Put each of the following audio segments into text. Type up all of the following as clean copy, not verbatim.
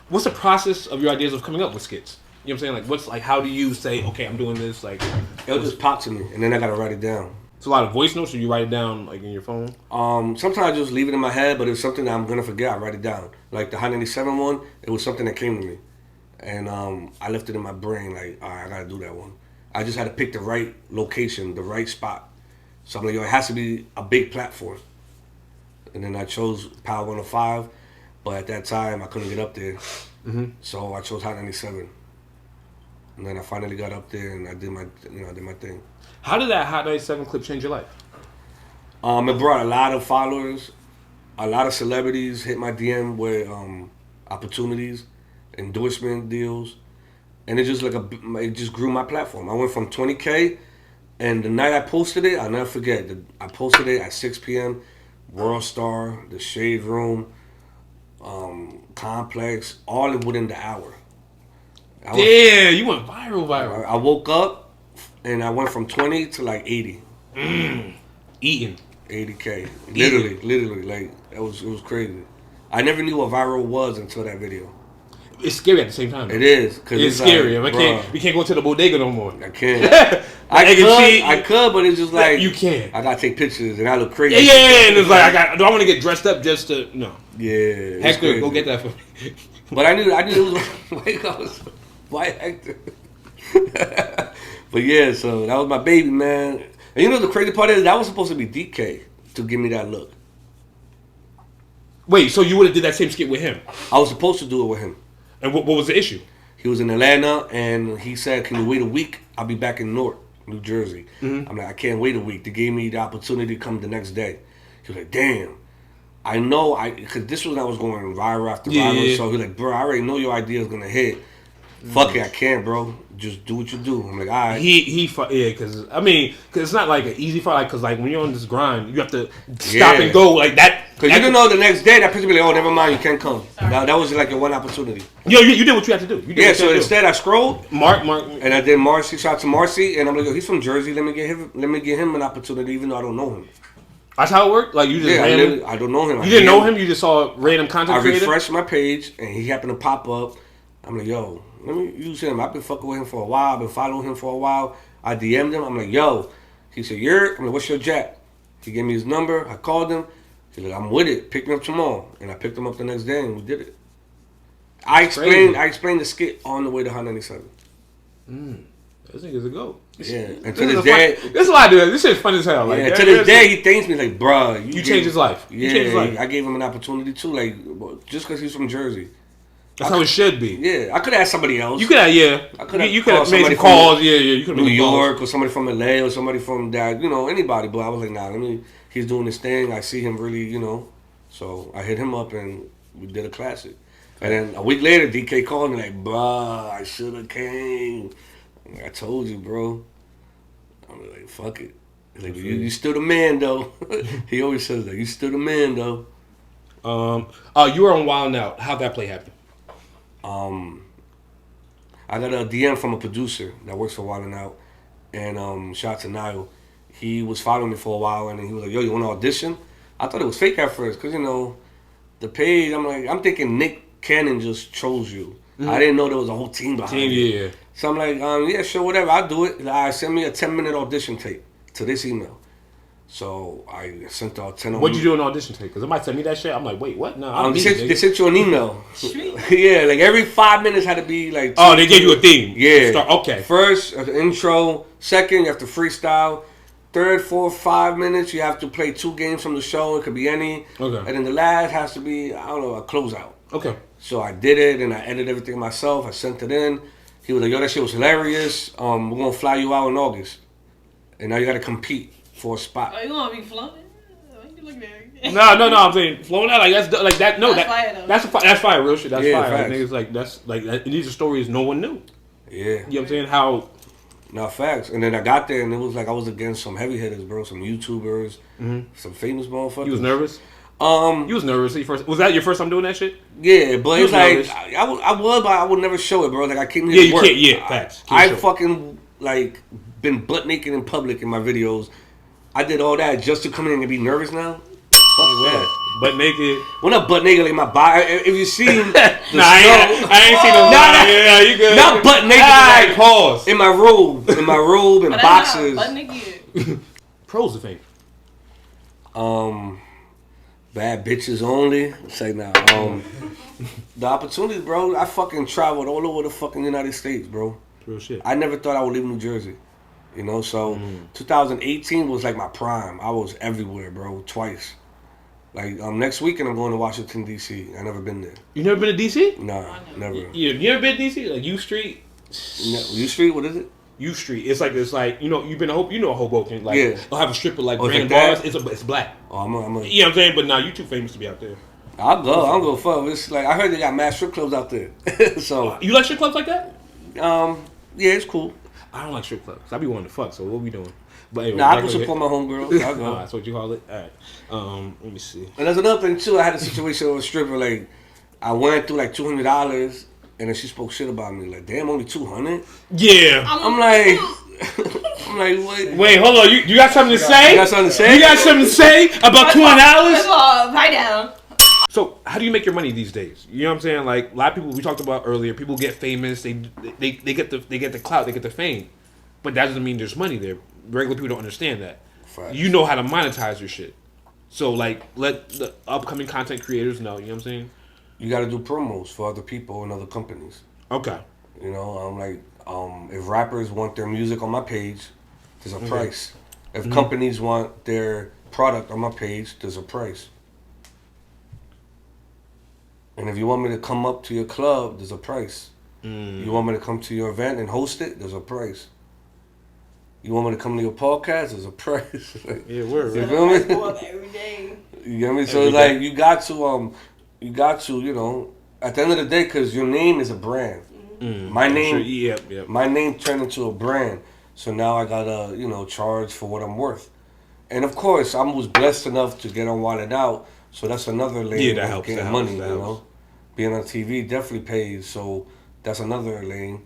what's the process of your ideas of coming up with skits? You know what I'm saying? Like, what's like? How do you say, okay, I'm doing this? Like, it'll just pop to me, and then I gotta write it down. It's a lot of voice notes, or you write it down like in your phone. Sometimes I just leave it in my head, but if it's something that I'm gonna forget, I write it down. Like the Hot 97 one, it was something that came to me, and I left it in my brain. Like, all right, I gotta do that one. I just had to pick the right location, the right spot. So I'm like, yo, it has to be a big platform. And then I chose Power 105, but at that time I couldn't get up there. Mm-hmm. So I chose Hot 97. And then I finally got up there and I did my thing. How did that Hot 97 clip change your life? It brought a lot of followers, a lot of celebrities hit my DM with opportunities, endorsement deals, and it just grew my platform. I went from 20K. And the night I posted it, I'll never forget. I posted it at 6 p.m. World Star, The Shade Room, Complex, all within the hour. You went viral. I woke up and I went from 20 to like 80. Eating. 80K. Literally. Like, it was crazy. I never knew what viral was until that video. It's scary at the same time. Though. It is. It's scary. Like, we can't go to the bodega no more. I can't. I could, but it's just like you can't. I gotta take pictures and I look crazy. Yeah, and it's like do I want to get dressed up just to no? Yeah, Hector, go get that for me. But I knew it was white Hector. But yeah, so that was my baby, man. And you know the crazy part is that was supposed to be DK to give me that look. Wait, so you would have did that same skit with him? I was supposed to do it with him. And what was the issue? He was in Atlanta, and he said, "Can you wait a week? I'll be back in Newark, New Jersey." Mm-hmm. I'm like, "I can't wait a week." They gave me the opportunity to come the next day. He was like, "Damn, I know, because this was when I was going viral after viral." So he's like, "Bro, I already know your idea is gonna hit. Fuck it, I can't, bro. Just do what you do." I'm like, "All right." Because it's not like an easy fight. Because like when you're on this grind, you have to stop and go like that. Because you don't know the next day that person be like, "Oh, never mind, you can't come." That was like your one opportunity. Yo, you did what you had to do. So instead I scrolled, Mark, and I did Marcy. Shout out to Marcy, and I'm like, "Yo, he's from Jersey. Let me get him an opportunity, even though I don't know him." That's how it worked. Like you just I don't know him. You didn't know him. You just saw random content creator. I refreshed my page, and he happened to pop up. I'm like, "Yo, let me use him. I've been fucking with him for a while. I've been following him for a while." I DM'd him. I'm like, "Yo," he said, I'm like, "What's your jack?" He gave me his number. I called him. He's like, "I'm with it. Pick me up tomorrow." And I picked him up the next day, and we did it. I explained the skit on the way to Hot 97. This nigga's a goat. Yeah, and to this day, this is why I do it. This shit's fun as hell. Like, to this day, he thanks me like, "Bro, you changed his life." I gave him an opportunity too, like just because he's from Jersey. That's how it should be. Yeah, I could have asked somebody else. You could have, you could have made some calls. You could have New York or somebody from LA or somebody from that, anybody. But I was like, nah, he's doing this thing. I see him really, So I hit him up and we did a classic. And then a week later, DK called me like, "Bruh, I should have came." Like, "I told you, bro." I'm like, "Fuck it." He's like, you still the man, though. He always says that. You still the man, though. You were on Wild 'N Out. How'd that play happen? I got a DM from a producer that works for Wild 'N Out. And shout out to Niall. He was following me for a while, and he was like, "Yo, you want to audition?" I thought it was fake at first, because, the page, I'm thinking Nick Cannon just chose you. Mm-hmm. I didn't know there was a whole team behind it. Yeah. So I'm like, yeah, sure, whatever, I'll do it. Send me a 10-minute audition tape to this email. So I sent out 10 of them. What'd you do in audition tape? Because somebody sent me that shit. I'm like, wait, what? No, they sent you an email. Yeah, like every 5 minutes had to be like... they gave you a theme. Yeah. Okay. First, the intro. Second, you have to freestyle. Third, 4, 5 minutes, you have to play 2 games from the show. It could be any. Okay. And then the last has to be, a closeout. Okay. So I did it, and I edited everything myself. I sent it in. He was like, "Yo, that shit was hilarious. We're going to fly you out in August. And now you got to compete for a spot." Oh, you want to be flown? No. I'm saying flown out like that. No, that's fire though. That's fire. Real shit. That's fire. Facts. Like, niggas like that's like that, and these are stories no one knew. Yeah. You know what I'm saying? How? No, facts. And then I got there, and it was like I was against some heavy hitters, bro. Some YouTubers, some famous motherfuckers. You was nervous? You was nervous. Was that your first time doing that shit? Yeah, but it's like I was, but I would never show it, bro. Like I came here to work. Facts. I fucking like been butt naked in public in my videos. I did all that just to come in and be nervous now. that. Butt naked. Well, not butt naked like my body. If you seen the I ain't seen no. Yeah, you good. Not butt naked. Like, pause. In my robe, and boxes. Butt naked. Pros of fame. Bad bitches only. It's like nah. The opportunities, bro. I fucking traveled all over the fucking United States, bro. Real shit. I never thought I would leave New Jersey. You know, so 2018 was like my prime. I was everywhere, bro, twice. Like next weekend I'm going to Washington D.C. I never been there. You never been to D.C.? Nah, never. You never been to D.C.? Like U Street? U Street, what is it? U Street. It's like you know you've been Hoboken. Like they'll have a strip of like random like bars. It's black. Oh, I'm a, you know what I'm saying? But now you too famous to be out there. I'll go fuck. It's like I heard they got mad strip clubs out there. So you like strip clubs like that? Yeah, it's cool. I don't like strip clubs. I be wanting to fuck. So what we doing? But anyway, I can support my homegirls. I'll go. That's what you call it. All right. Let me see. And there's another thing too. I had a situation with a stripper. Like I went through like $200, and then she spoke shit about me. Like, damn, only $200. Yeah. I'm like, what? Wait, hold on. You got something to say? You got something to say? You got something to say about $200? First of all, write down. So, how do you make your money these days? You know what I'm saying? Like a lot of people we talked about earlier, people get famous, they get the clout, they get the fame, but that doesn't mean there's money there. Regular people don't understand that. Facts. You know how to monetize your shit. So, like, let the upcoming content creators know. You know what I'm saying? You got to do promos for other people and other companies. Okay. You know, I'm like, if rappers want their music on my page, there's a price. If companies want their product on my page, there's a price. And if you want me to come up to your club, there's a price. You want me to come to your event and host it, there's a price. You want me to come to your podcast, there's a price. Yeah, word. You feel me? Every day. You get me? So it's like you got to, you know, at the end of the day, because your name is a brand. My name, my name turned into a brand. So now I gotta, you know, charge for what I'm worth. And of course, I was blessed enough to get on Wild Out. So that's another lane of getting money, you know. Being on TV definitely pays, so that's another lane.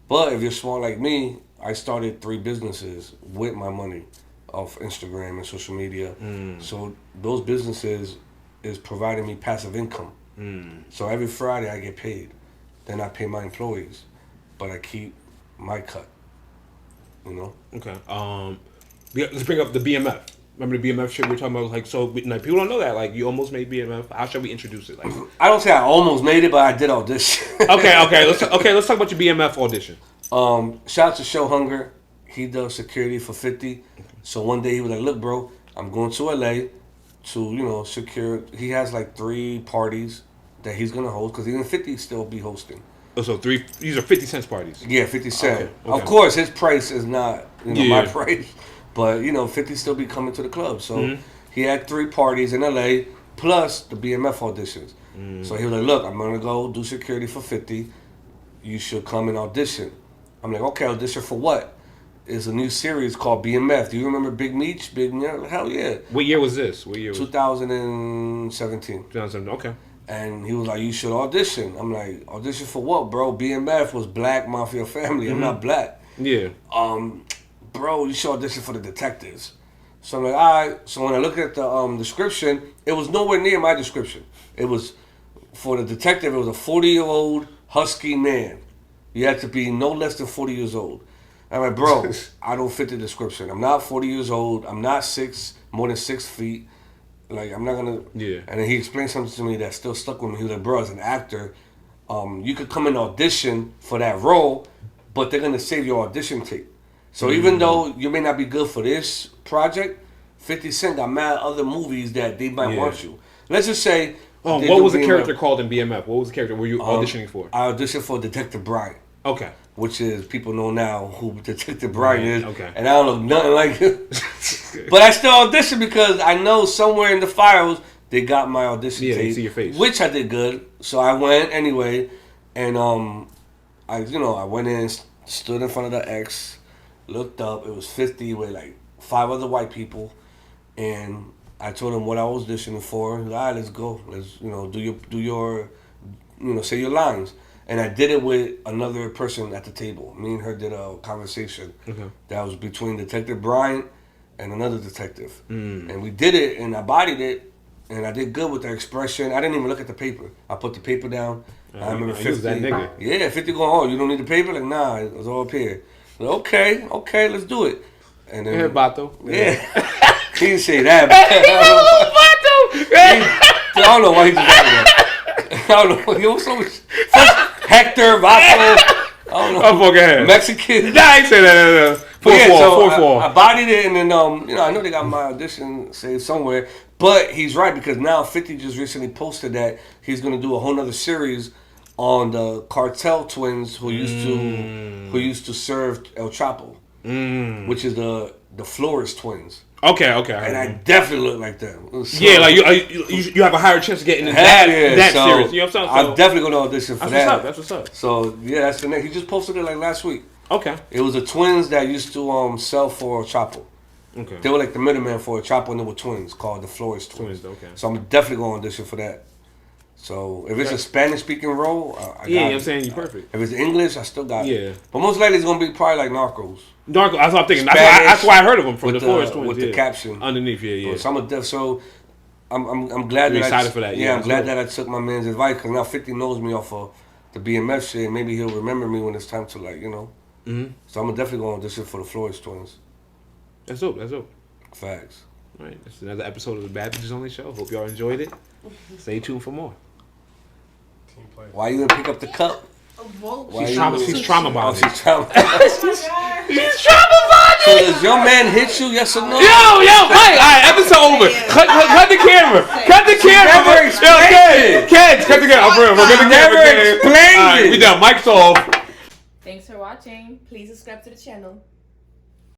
But if you're smart like me, I started 3 businesses with my money off Instagram and social media. So those businesses is providing me passive income. So every Friday I get paid. Then I pay my employees, but I keep my cut. You know. Okay. Let's bring up the BMF. Remember the BMF shit we were talking about? Like, so like people don't know that. Like, you almost made BMF. How should we introduce it? Like, I don't say I almost made it, but I did audition. okay. Let's talk about your BMF audition. Shout out to Show Hunger. He does security for 50. So one day he was like, "Look, bro, I'm going to LA to, you know, secure." He has like 3 parties that he's gonna host because even 50 still be hosting. Oh, so 3. These are 50 cents parties. Yeah, 50 Cent. Okay. Of course, his price is not my price, but you know, 50 still be coming to the club. So he had 3 parties in LA plus the BMF auditions. So he was like, "Look, I'm gonna go do security for 50. You should come and audition." I'm like, "Okay, audition for what?" It's a new series called BMF. Do you remember Big Meech? Hell yeah. What year was this? 2017. 2017. Okay. And he was like, "You should audition." I'm like, "Audition for what, bro?" BMF was Black Mafia Family. I'm not black. Yeah. Bro, you should audition for the detectives. So I'm like, all right. So when I look at the description, it was nowhere near my description. It was for the detective. It was a 40-year-old husky man. You had to be no less than 40 years old. I'm like, bro, I don't fit the description. I'm not 40 years old. I'm not more than 6 feet. Like, I'm not gonna. Yeah. And then he explained something to me that still stuck with me. He was like, "Bro, as an actor, you could come and audition for that role, but they're gonna save your audition tape. So even though you may not be good for this project, 50 Cent got mad other movies that they might want you. Let's just say." What was the character called in BMF? What was the character were you auditioning for? I auditioned for Detective Bryant. Okay. Which is, people know now who Detective Bryant is. Okay. And I don't look nothing like him. But I still auditioned because I know somewhere in the files they got my audition tape. Yeah, they see your face. Which I did good. So I went anyway. And I went in, stood in front of the X, looked up. It was 50 with like 5 other white people. And I told him what I was auditioning for. He was like, "All right, let's go. Let's, do your say your lines." And I did it with another person at the table. Me and her did a conversation that was between Detective Bryant and another detective. And we did it, and I bodied it. and I did good with the expression. I didn't even look at the paper. I put the paper down. I remember 50. Was that nigga. Yeah, 50 going, oh, you don't need the paper? Like, nah, it was all up here. Like, okay, let's do it. And then, Yeah, Bato. Yeah. He didn't say that. He I don't know why he did that. I don't know. He was so much. Hector, Vato. I don't know. Oh, fuck ahead. Mexican. Nah, I ain't say that. 4-4. I bodied it, and then I know they got my audition saved somewhere, but he's right because now 50 just recently posted that he's gonna do a whole nother series on the cartel twins who used to serve El Chapo, which is the Flores twins. Okay. And I definitely look like them. So, yeah, like you have a higher chance of getting in that so series. You know what I'm saying? I'm definitely gonna audition for that. That's what's up. So yeah, that's the next. He just posted it like last week. Okay. It was the twins that used to sell for Chapo. Okay. They were like the middleman for Chapo, and they were twins called the Flores twins. Okay. So I'm definitely going to audition for that. So if it's a Spanish speaking role, I got it. I'm saying you perfect. If it's English, I still got it. Yeah. But most likely it's going to be probably like Narcos. That's what I'm thinking. Spanish, That's why I heard of them from the Flores twins. With the caption underneath. Yeah. So I'm glad You're that excited for that. Yeah, I'm glad that I took my man's advice because now 50 knows me off of the BMF shit. Maybe he'll remember me when it's time to Mm-hmm. So I'm definitely going to audition for the Flores twins. That's dope. Facts. All right, that's another episode of the Bad Bitches Only Show. Hope y'all enjoyed it. Stay tuned for more. Why you gonna pick up the cup? She's trauma bonded. She's trauma. She's trauma bonded. So does your man hit you? Yes or no? Yo, Mike. All right, episode over. Cut the camera. Cut the camera. Never explained it. Kids, cut the camera. We're gonna never explained it. We done. Mic's off. Thanks for watching. Please subscribe to the channel.